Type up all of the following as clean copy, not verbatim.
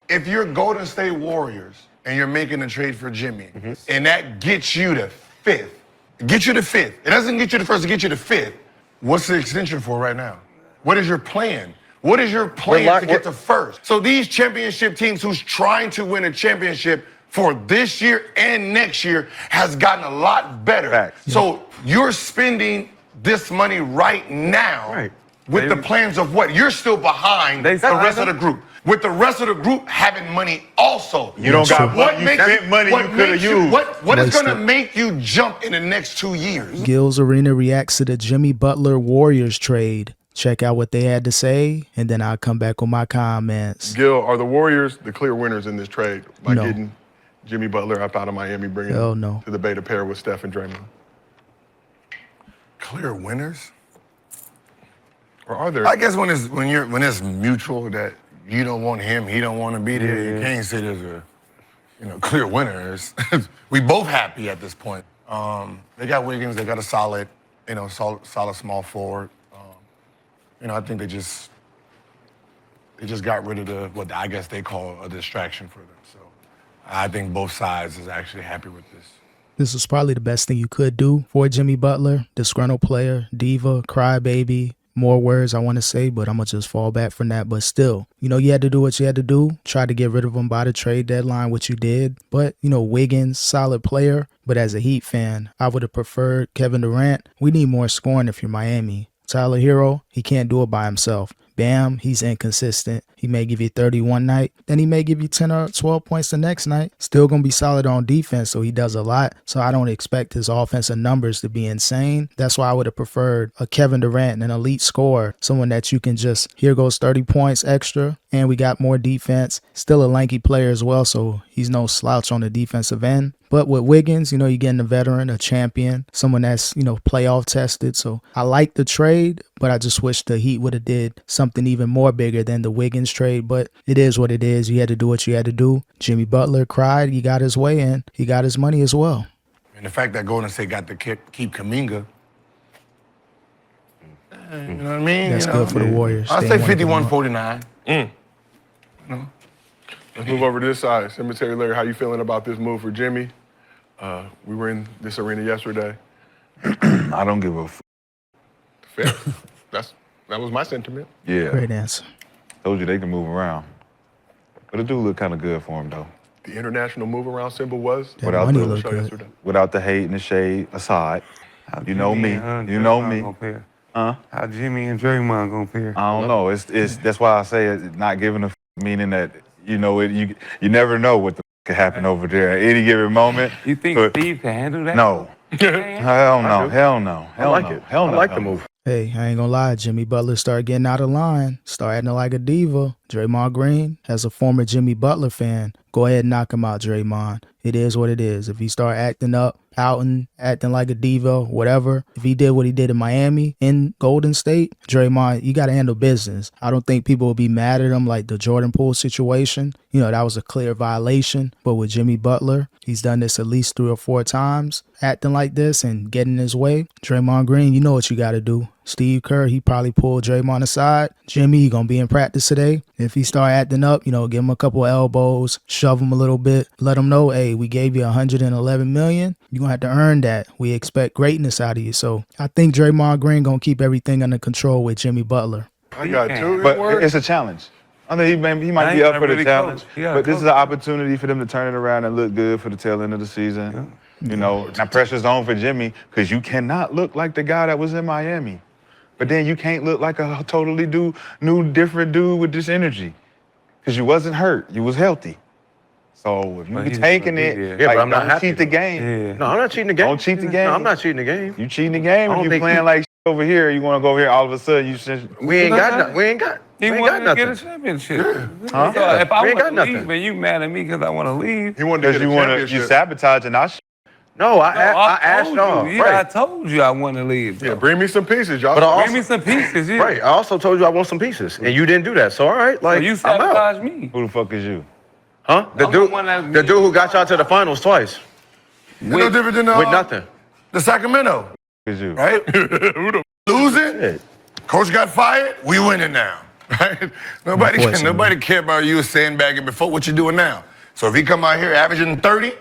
if you're Golden State Warriors and you're making a trade for Jimmy, and that gets you to 5th, it doesn't get you to 1st, it gets you to 5th. What's the extension for right now? What is your plan? What is your plan to get to 1st? So these championship teams who's trying to win a championship for this year and next year has gotten a lot better. Facts. So you're spending this money right now with the plans of what? You're still behind the rest of the group. With the rest of the group having money also. You don't got what you spent money you could have used. What is going to make you jump in the next 2 years? Gil's Arena reacts to the Jimmy Butler Warriors trade. Check out what they had to say, and then I'll come back with my comments. Gil, are the Warriors the clear winners in this trade by getting Jimmy Butler up out of Miami, bringing him to the Bay to pair with Steph and Draymond? Clear winners? Or are there? I guess when it's mutual that you don't want him, he don't want to be there, you can't say there's a clear winners. We both happy at this point. They got Wiggins, they got a solid small forward. I think they just got rid of what I guess they call a distraction for them. So I think both sides is actually happy with this. This is probably the best thing you could do for Jimmy Butler, disgruntled player, diva, crybaby. More words I want to say, but I'm going to just fall back from that. But still, you had to do what you had to do. Try to get rid of him by the trade deadline, which you did. But, Wiggins, solid player. But as a Heat fan, I would have preferred Kevin Durant. We need more scoring if you're Miami. Tyler Hero, he can't do it by himself. Bam, he's inconsistent. He may give you 30 one night, then he may give you 10 or 12 points the next night. Still going to be solid on defense, so he does a lot. So I don't expect his offensive numbers to be insane. That's why I would have preferred a Kevin Durant, an elite scorer, someone that you can just, here goes 30 points extra, and we got more defense. Still a lanky player as well, so he's no slouch on the defensive end. But with Wiggins, you're getting a veteran, a champion, someone that's, playoff tested. So I like the trade, but I just wish the Heat would have did something even more bigger than the Wiggins trade. But it is what it is. You had to do what you had to do. Jimmy Butler cried. He got his way in. He got his money as well. And the fact that Golden State got to keep Kuminga, you know what I mean? That's good for the Warriors. I'll say 51-49. Let's move over to this side. Cemetery Larry, how you feeling about this move for Jimmy? We were in this arena yesterday. I don't give a f. Fair. That was my sentiment. Yeah. Great answer. Told you they can move around. But it do look kind of good for him, though. The international move-around symbol was? That money looked good. Without the hate and the shade aside. You know me. You know me. Huh? How Jimmy and Draymond gonna pair? I don't know. It's that's why I say it's not giving a f, meaning that, you never know what the f could happen over there at any given moment. You think Steve can handle that? No. Hell no. Hell no. Hell I like no. it. Hell no. I like the move. Hey, I ain't gonna lie, Jimmy Butler started getting out of line, started acting like a diva. Draymond Green, as a former Jimmy Butler fan, go ahead and knock him out, Draymond. It is what it is. If he start acting up, pouting, acting like a diva, whatever, if he did what he did in Miami, in Golden State, Draymond, you got to handle business. I don't think people will be mad at him like the Jordan Poole situation. That was a clear violation. But with Jimmy Butler, he's done this at least 3 or 4 times, acting like this and getting his way. Draymond Green, you know what you got to do. Steve Kerr, he probably pulled Draymond aside. Jimmy, he going to be in practice today. If he start acting up, give him a couple elbows, shove him a little bit, let him know, hey, we gave you $111 million. You're going to have to earn that. We expect greatness out of you. So I think Draymond Green going to keep everything under control with Jimmy Butler. I got 2 But words. it's a challenge. I mean, he might be up for the challenge, but this is an opportunity for them to turn it around and look good for the tail end of the season. Now pressure's on for Jimmy because you cannot look like the guy that was in Miami. But then you can't look like a totally new, different dude with this energy because you wasn't hurt. You was healthy. So if you be taking it, but I'm not don't happy cheat the game. No, I'm not cheating the game. Don't cheat the game. No, I'm not cheating the game. You cheating the game if you playing like over here. You want to go over here, all of a sudden We ain't got nothing. He wanted to get a championship. Huh? So if I We ain't want got to leave nothing. and you mad at me because I want to leave. He wanted to because get a championship. you sabotaging our shit. No, I asked y'all. Yeah, I told you I want to leave. Yeah, bring me some pieces, y'all. But Bring me some pieces, yeah. Right, I also told you I want some pieces, and you didn't do that. So all right, So you I'm out. sabotaged me. Who the fuck is you? Huh? The dude who got y'all to the finals twice No different than with nothing. the Sacramento, Who is you? right? Losing, coach got fired, we winning now. Right? Nobody care about you sandbagging before what you're doing now. So if he come out here averaging 30,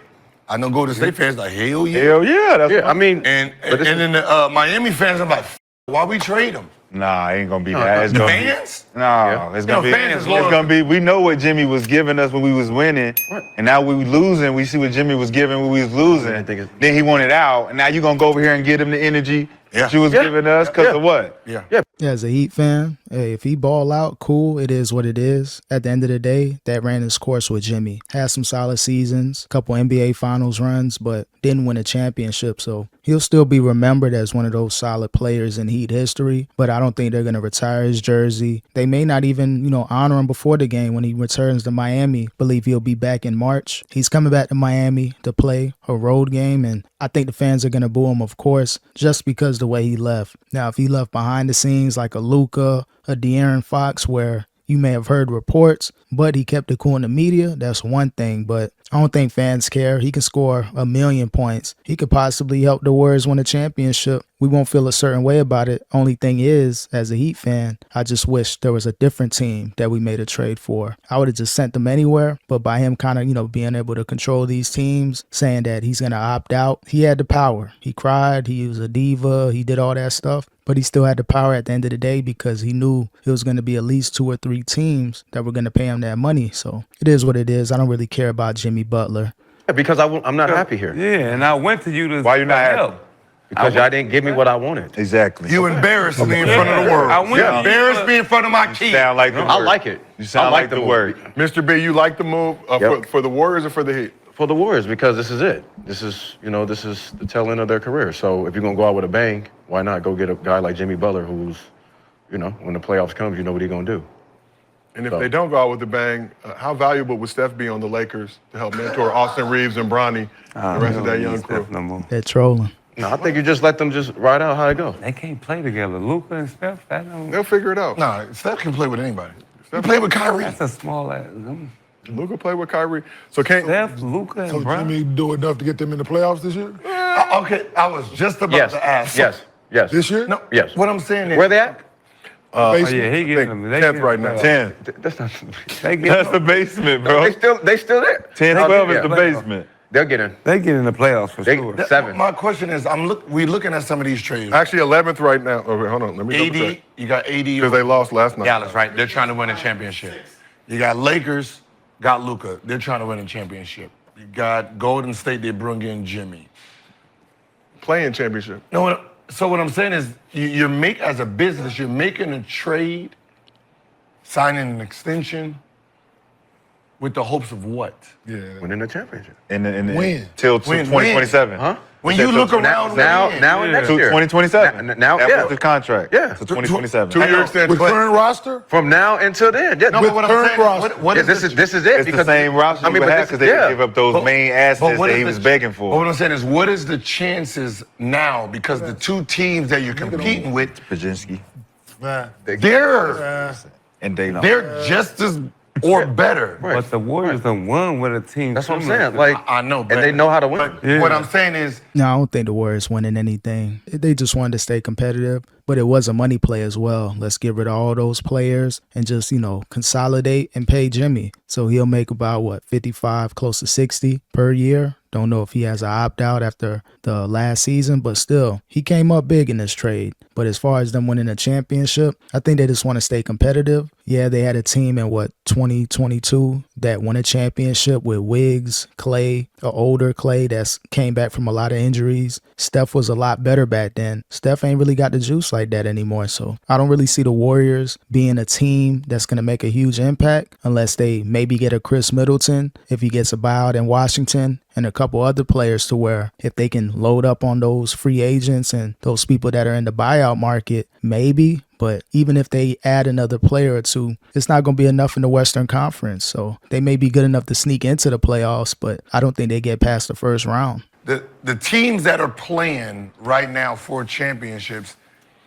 I know Golden State fans like, hell yeah. Hell yeah. That's I mean, and then the Miami fans are like, why we trade him? Nah, it ain't gonna be that. It's The gonna fans? Be, no, it's gonna be. Fans is It's gonna be. We know what Jimmy was giving us when we was winning, and now we losing. We see what Jimmy was giving when we was losing. Then he wanted out, and now you gonna go over here and give him the energy that you was giving us because of what? Yeah. As a Heat fan, hey, if he ball out, cool. It is what it is. At the end of the day, that ran its course with Jimmy. Had some solid seasons, couple NBA Finals runs, but didn't win a championship. So he'll still be remembered as one of those solid players in Heat history. But I don't think they're gonna retire his jersey. They may not even, honor him before the game when he returns to Miami. Believe he'll be back in March. He's coming back to Miami to play a road game, and I think the fans are gonna boo him, of course, just because the way he left. Now, if he left behind the scenes like a Luka, a De'Aaron Fox, where you may have heard reports, but he kept it cool in the media, that's one thing. But I don't think fans care. He can score 1,000,000 points. He could possibly help the Warriors win a championship. We won't feel a certain way about it. Only thing is, as a Heat fan, I just wish there was a different team that we made a trade for. I would have just sent them anywhere, but by him kind of, being able to control these teams, saying that he's going to opt out, he had the power. He cried, he was a diva, he did all that stuff, but he still had the power at the end of the day because he knew it was going to be at least 2 or 3 teams that were going to pay him that money. So it is what it is. I don't really care about Jimmy Butler. Yeah, because I'm not happy here. Yeah, and I went to you to Why you not happy? help. Because y'all didn't give me what I wanted. Exactly. You embarrassed me in front of the world. You embarrassed me in front of my kids. Sound like the word. I like it. You sound like the word. Mr. B, you like the move for the Warriors or for the Heat? For the Warriors, because this is it. This is the tail end of their career. So if you're gonna go out with a bang, why not go get a guy like Jimmy Butler, who's, when the playoffs comes, you know what he's gonna do. And if they don't go out with a bang, how valuable would Steph be on the Lakers to help mentor Austin Reeves and Bronny, the rest of that young crew? They're trolling. No, I think you just let them just ride out how it goes. They can't play together. Luka and Steph, they'll figure it out. Nah, Steph can play with anybody. Steph play with Kyrie. That's a small ass. Luka play with Kyrie. So can't Steph, Luka, and So Bron. Jimmy do enough to get them in the playoffs this year? Okay, I was just about to ask. Yes. This year? No, Yes. what I'm saying is, Where they at? Oh, Basement? yeah, he getting them. They 10th getting right them. now. 10. That's not. That's the basement, bro. They still there. 10, 12 is the Yeah. basement. They'll get in. They get in the playoffs for They- sure. 7. my question is, we looking at some of these trades. Actually 11th right now. Oh, wait, hold on. Let me double AD, check. you got AD. Because they lost last night. Dallas, right? They're trying to win a championship. You got Lakers, got Luka. They're trying to win a championship. You got Golden State, they bring in Jimmy. Playing championship. No, so what I'm saying is, as a business, you're making a trade, signing an extension, with the hopes of what? Yeah. Winning the championship. When? Till When? 2027. Huh? When you look around now and next year. 2027. Now, that yeah. was the contract. Yeah. So 2027. 2-year extension. With current roster? From now until then. Yeah, No, With but what I'm current saying, roster. what is this is it. It's the same roster we would have because they didn't give up those main assets that he was begging But what for. I'm saying is, what is the chances now? Because the 2 teams that you're competing with, Pajinski they're and Dayton. just as or better. But the Warriors done won with a team. That's what I'm similar saying. to- Like, I know, and they know how to win. But what I'm saying is, No, I don't think the Warriors winning anything. They just wanted to stay competitive, but it was a money play as well. Let's get rid of all those players and just, consolidate and pay Jimmy. So he'll make about, 55, close to 60 per year. Don't know if he has an opt-out after the last season, but still, he came up big in this trade. But as far as them winning a championship, I think they just want to stay competitive. Yeah, they had a team in 2022 that won a championship with Wiggs, Clay, an older Clay that's came back from a lot of injuries. Steph was a lot better back then. Steph ain't really got the juice like that anymore. So I don't really see the Warriors being a team that's going to make a huge impact unless they maybe get a Khris Middleton if he gets a buyout in Washington, and a couple other players to where if they can load up on those free agents and those people that are in the buyout market, maybe. But even if they add another player or 2, it's not going to be enough in the Western Conference. So they may be good enough to sneak into the playoffs, but I don't think they get past the first round. the teams that are playing right now for championships,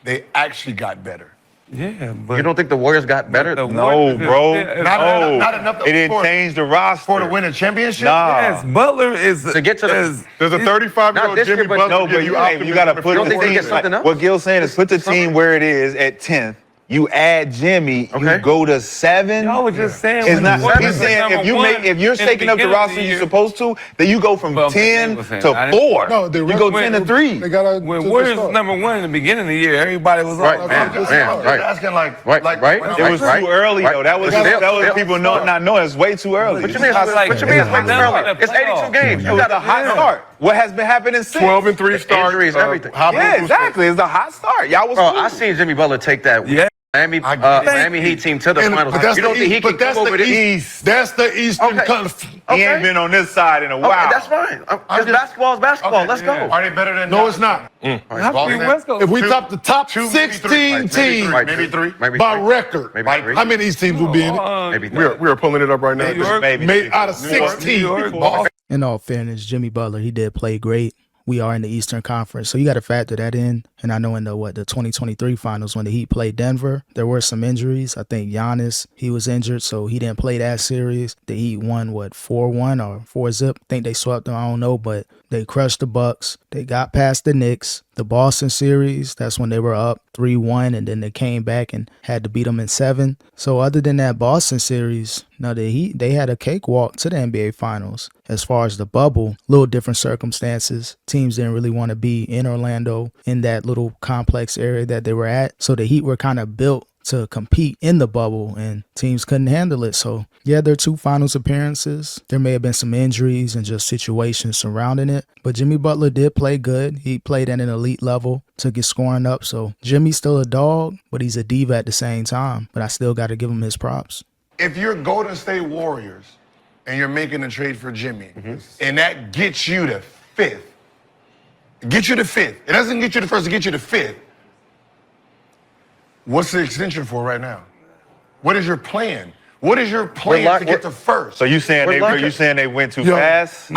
they actually got better. Yeah, but You don't think the Warriors got better? the No, Warriors- bro. Yeah, Not- not enough It didn't for- change the roster. For to win a championship? Nah. Yes, Butler is To get to the- is- There's a 35-year-old Not this Jimmy year, but- Butler. No, but you got to put don't the think they team. get something else? What Gil's saying is put the team where it is at 10th. You add Jimmy, you go to 7. I was just saying. It's when not. the Warriors He's saying were number one if you're in the shaking up the beginning of roster the you're year- supposed to, then you go from Well, 10 listen, to I didn't- 4. No, they you go went- 10 to 3. They got to When Warriors was number one in the beginning of the year, everybody was Right, all man, about man, right. Asking like, Right, like right. when It I'm was like, too early though. That was Still- people not knowing. It's way too early. What you mean? It's like- What you mean? It's way too it's like early. the It's 82 playoffs. games. It You was got a hot start. What has been happening since? 12-3 start. Injuries, everything. Yeah, exactly. It's a hot start. Y'all was Bro, cool. I seen Jimmy Butler take that Yeah. Miami Heat team to the finals. But that's You don't think he can that's come over the this? East. That's the Eastern Okay. Conference. He ain't been on this side in a while. Okay, that's fine. Basketball is basketball. Let's go. Are they better than? No, it's not. How can West Coast? If we Two- top the top two, maybe 16 three. teams Maybe three. Maybe by three. record, Maybe three. how many East teams will be in it? Maybe three. We are pulling it up right now. New York, Maybe Made out of New York, 16. New York, Boston. In all fairness, Jimmy Butler, he did play great. We are in the Eastern Conference, so you got to factor that in. And I know in the 2023 finals when the Heat played Denver, there were some injuries. I think Giannis, he was injured, so he didn't play that series. The Heat won 4-1 or 4-0. I think they swept them. I don't know, but they crushed the Bucks. They got past the Knicks. The Boston series, that's when they were up 3-1, and then they came back and had to beat them in 7. So other than that Boston series, no, the Heat, they had a cakewalk to the NBA Finals. As far as the bubble, little different circumstances. Teams didn't really want to be in Orlando in that little complex area that they were at. So the Heat were kind of built to compete in the bubble, and teams couldn't handle it. So yeah, their 2 finals appearances, there may have been some injuries and just situations surrounding it, but Jimmy Butler did play good. He played at an elite level, took his scoring up. So Jimmy's still a dog, but he's a diva at the same time. But I still got to give him his props. If you're Golden State Warriors and you're making a trade for Jimmy, and that gets you to 5th, get you to 5th. It doesn't get you to 1st, it gets you to 5th. What's the extension for right now? What is your plan? What is your plan to get to 1st? So you saying they went too fast?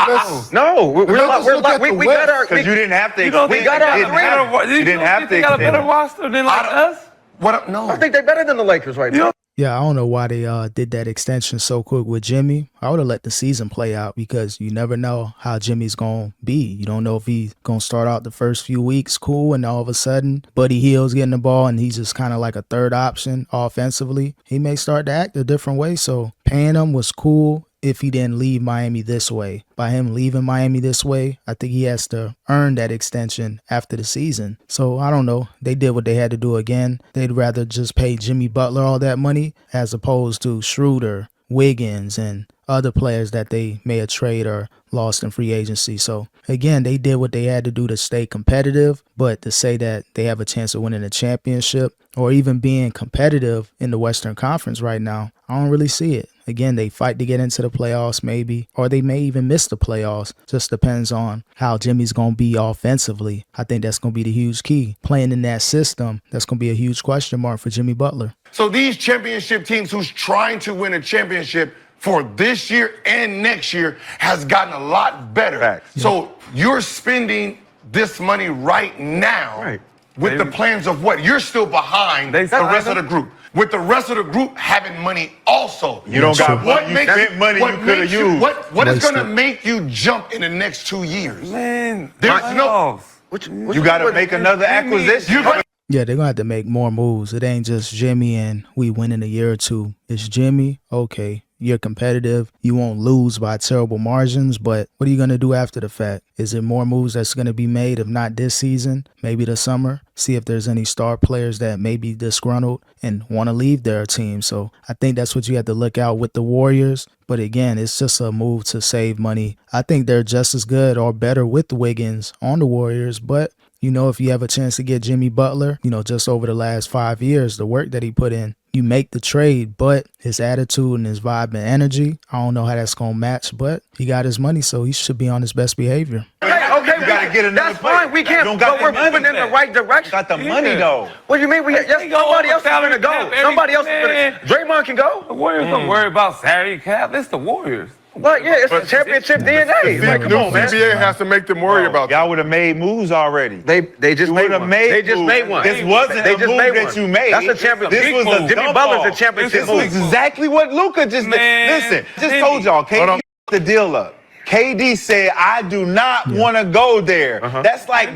No, we got our. Because you didn't have to. You don't think got our they got You didn't have to. They got a better extend. roster than like us? No. I think they're better than the Lakers right now. Yeah, I don't know why they did that extension so quick with Jimmy. I would have let the season play out because you never know how Jimmy's going to be. You don't know if he's going to start out the first few weeks cool and all of a sudden Buddy Hield's getting the ball and he's just kind of like a third option offensively. He may start to act a different way, so paying him was cool if he didn't leave Miami this way. By him leaving Miami this way, I think he has to earn that extension after the season. So I don't know. They did what they had to do again. They'd rather just pay Jimmy Butler all that money as opposed to Schröder, Wiggins, and other players that they may have traded or lost in free agency. So again, they did what they had to do to stay competitive, but to say that they have a chance of winning a championship or even being competitive in the Western Conference right now, I don't really see it. Again, they fight to get into the playoffs maybe, or they may even miss the playoffs. Just depends on how Jimmy's going to be offensively. I think that's going to be the huge key. Playing in that system, that's going to be a huge question mark for Jimmy Butler. So these championship teams who's trying to win a championship for this year and next year has gotten a lot better. Facts. So you're spending this money right now with the plans of what? You're still behind the rest of the group. With the rest of the group having money also. You don't got what you makes spent money you could have used. What is going to make you jump in the next 2 years? Man, There's no. You got to make another acquisition. Yeah, they're going to have to make more moves. It ain't just Jimmy and we win in a year or two. It's Jimmy, okay, you're competitive. You won't lose by terrible margins, but what are you going to do after the fact? Is it more moves that's going to be made, if not this season, maybe the summer? See if there's any star players that may be disgruntled and want to leave their team. So I think that's what you have to look out with the Warriors. But again, it's just a move to save money. I think they're just as good or better with Wiggins on the Warriors, but you know, if you have a chance to get Jimmy Butler, you know, just over the last 5 years, the work that he put in, you make the trade, but his attitude and his vibe and energy, I don't know how that's going to match, but he got his money, so he should be on his best behavior. Okay, you got to get another that's fine. We can't, but we're moving in the right direction. Got the money, though. What do you mean? Somebody else is going to go. Somebody else is going to. Draymond can go. The Warriors don't worry about salary cap. It's the Warriors. But yeah, it's the championship DNA. Like, come on, man. CBA has to make them worry about that. Y'all would have made moves already. They just made one. They just made one. This wasn't They a just move made that one. you made. That's a championship. This was a Jimmy dump Butler's off. a championship This was move. exactly what Luka just did. Listen, just told y'all, KD the deal up. KD said, I do not want to go there. That's like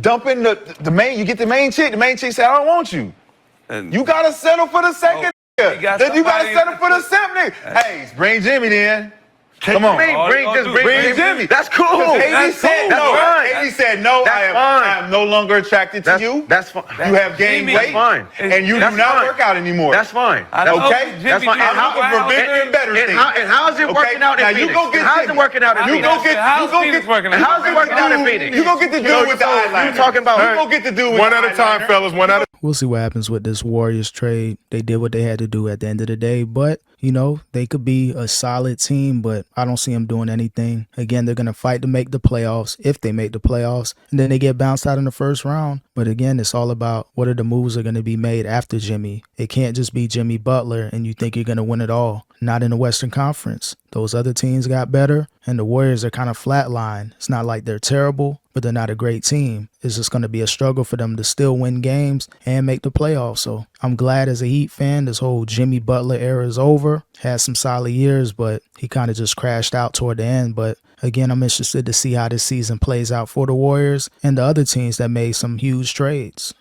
dumping the main, you get the main chick said, I don't want you. You got to settle for the second nigga. Then you got to settle for the seventh nigga. Hey, bring Jimmy then. Come on. Bring Jimmy. That's cool. KD said no. KD said no. I am no longer attracted to you. That's fine. You have gained weight. Fine. And you do not work out anymore. That's fine. Okay? That's fine. I'm looking for bigger and better things. And how is it working out in Phoenix? How's it working out in Phoenix? How's it working out? How's it working out in Phoenix? You gonna get to do with the eyeliner. You talking about? You gonna get to do with One at a time, fellas. One at a We'll see what happens with this Warriors trade. They did what they had to do at the end of the day, but you know, they could be a solid team, but I don't see them doing anything. Again, they're going to fight to make the playoffs if they make the playoffs, and then they get bounced out in the first round. But again, it's all about what are the moves that are going to be made after Jimmy. It can't just be Jimmy Butler and you think you're going to win it all. Not in the Western Conference. Those other teams got better, and the Warriors are kind of flatline. It's not like they're terrible, but they're not a great team. It's just going to be a struggle for them to still win games and make the playoffs. So I'm glad as a Heat fan, this whole Jimmy Butler era is over. Had some solid years, but he kind of just crashed out toward the end. But again, I'm interested to see how this season plays out for the Warriors and the other teams that made some huge trades.